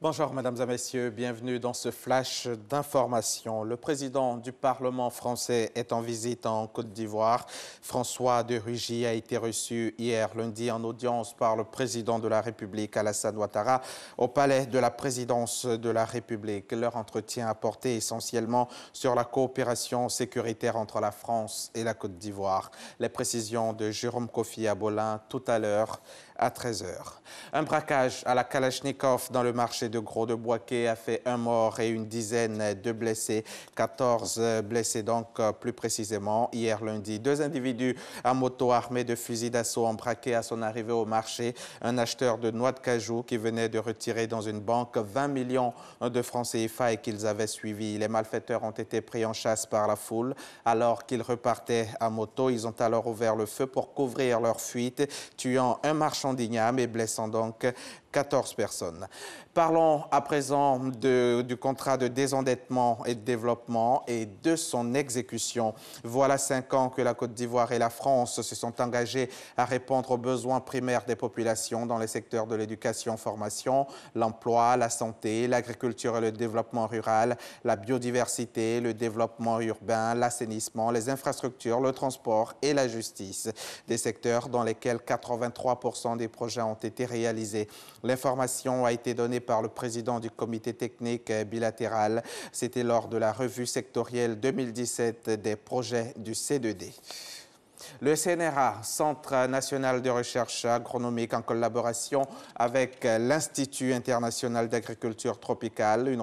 Bonjour mesdames et messieurs, bienvenue dans ce flash d'information. Le président du Parlement français est en visite en Côte d'Ivoire. François de Rugy a été reçu hier lundi en audience par le président de la République, Alassane Ouattara, au palais de la présidence de la République. Leur entretien a porté essentiellement sur la coopération sécuritaire entre la France et la Côte d'Ivoire. Les précisions de Jérôme Kofi Abolin tout à l'heure à 13h. Un braquage à la Kalachnikov dans le marché de Gros de Boisquet a fait un mort et une dizaine de blessés. 14 blessés donc plus précisément. Hier lundi, deux individus à moto armés de fusils d'assaut ont braqué à son arrivée au marché un acheteur de noix de cajou qui venait de retirer dans une banque 20 millions de francs CFA et qu'ils avaient suivi. Les malfaiteurs ont été pris en chasse par la foule alors qu'ils repartaient à moto. Ils ont alors ouvert le feu pour couvrir leur fuite, tuant un marchand d'igname et blessant donc 14 personnes. Parlons à présent du contrat de désendettement et de développement et de son exécution. Voilà 5 ans que la Côte d'Ivoire et la France se sont engagés à répondre aux besoins primaires des populations dans les secteurs de l'éducation, formation, l'emploi, la santé, l'agriculture et le développement rural, la biodiversité, le développement urbain, l'assainissement, les infrastructures, le transport et la justice. Des secteurs dans lesquels 83% des projets ont été réalisés. L'information a été donnée par le président du comité technique bilatéral. C'était lors de la revue sectorielle 2017 des projets du C2D. Le CNRA, Centre national de recherche agronomique, en collaboration avec l'Institut international d'agriculture tropicale,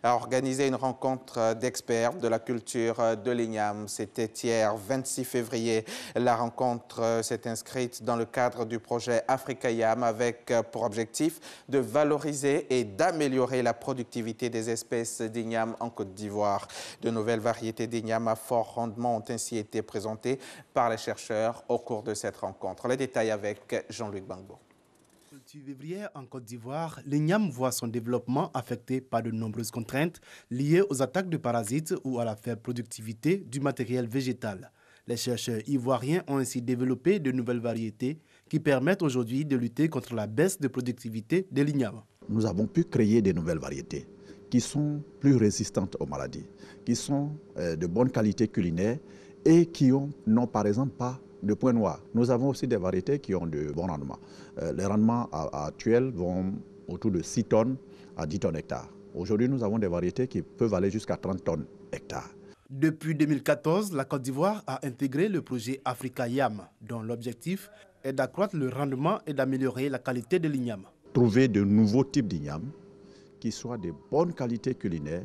a organisé une rencontre d'experts de la culture de l'igname. C'était hier 26 février. La rencontre s'est inscrite dans le cadre du projet Africa Yam avec pour objectif de valoriser et d'améliorer la productivité des espèces d'igname en Côte d'Ivoire. De nouvelles variétés d'igname à fort rendement ont ainsi été présentées par les chercheurs au cours de cette rencontre. Les détails avec Jean-Luc Bangbo. Le 28 février, en Côte d'Ivoire, l'igname voit son développement affecté par de nombreuses contraintes liées aux attaques de parasites ou à la faible productivité du matériel végétal. Les chercheurs ivoiriens ont ainsi développé de nouvelles variétés qui permettent aujourd'hui de lutter contre la baisse de productivité de l'igname. Nous avons pu créer de nouvelles variétés qui sont plus résistantes aux maladies, qui sont de bonne qualité culinaire et qui n'ont par exemple pas de points noirs. Nous avons aussi des variétés qui ont de bons rendements. Les rendements actuels vont autour de 6 tonnes à 10 tonnes hectares. Aujourd'hui, nous avons des variétés qui peuvent aller jusqu'à 30 tonnes hectares. Depuis 2014, la Côte d'Ivoire a intégré le projet Africa Yam, dont l'objectif est d'accroître le rendement et d'améliorer la qualité de l'igname. Trouver de nouveaux types d'igname qui soient de bonne qualité culinaire,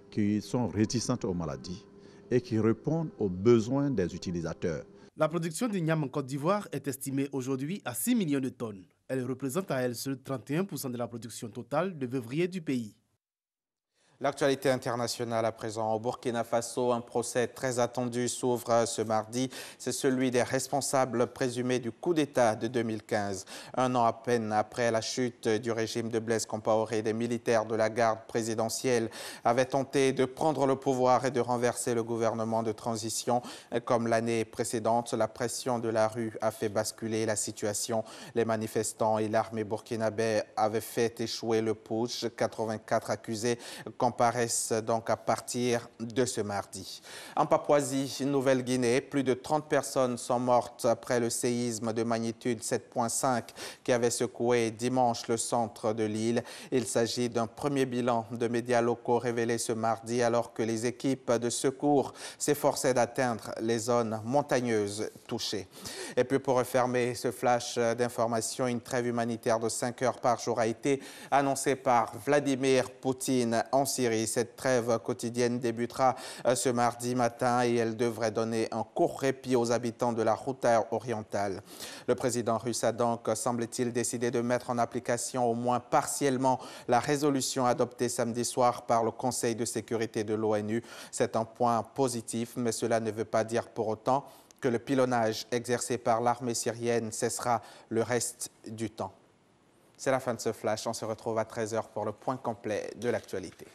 qui sont résistantes aux maladies et qui répondent aux besoins des utilisateurs. La production d'igname en Côte d'Ivoire est estimée aujourd'hui à 6 millions de tonnes. Elle représente à elle seule 31% de la production totale de vevriers du pays. L'actualité internationale à présent. Au Burkina Faso, un procès très attendu s'ouvre ce mardi. C'est celui des responsables présumés du coup d'État de 2015. Un an à peine après la chute du régime de Blaise Compaoré, des militaires de la garde présidentielle avaient tenté de prendre le pouvoir et de renverser le gouvernement de transition. Comme l'année précédente, la pression de la rue a fait basculer la situation. Les manifestants et l'armée burkinabé avaient fait échouer le putsch. 84 accusés comparaissent donc à partir de ce mardi. En Papouasie, Nouvelle-Guinée, plus de 30 personnes sont mortes après le séisme de magnitude 7,5 qui avait secoué dimanche le centre de l'île. Il s'agit d'un premier bilan de médias locaux révélé ce mardi alors que les équipes de secours s'efforçaient d'atteindre les zones montagneuses touchées. Et puis pour refermer ce flash d'information, une trêve humanitaire de 5 heures par jour a été annoncée par Vladimir Poutine en Syrie. Cette trêve quotidienne débutera ce mardi matin et elle devrait donner un court répit aux habitants de la Ghouta orientale. Le président russe a donc, semble-t-il, décidé de mettre en application au moins partiellement la résolution adoptée samedi soir par le Conseil de sécurité de l'ONU. C'est un point positif, mais cela ne veut pas dire pour autant que le pilonnage exercé par l'armée syrienne cessera le reste du temps. C'est la fin de ce flash. On se retrouve à 13h pour le point complet de l'actualité.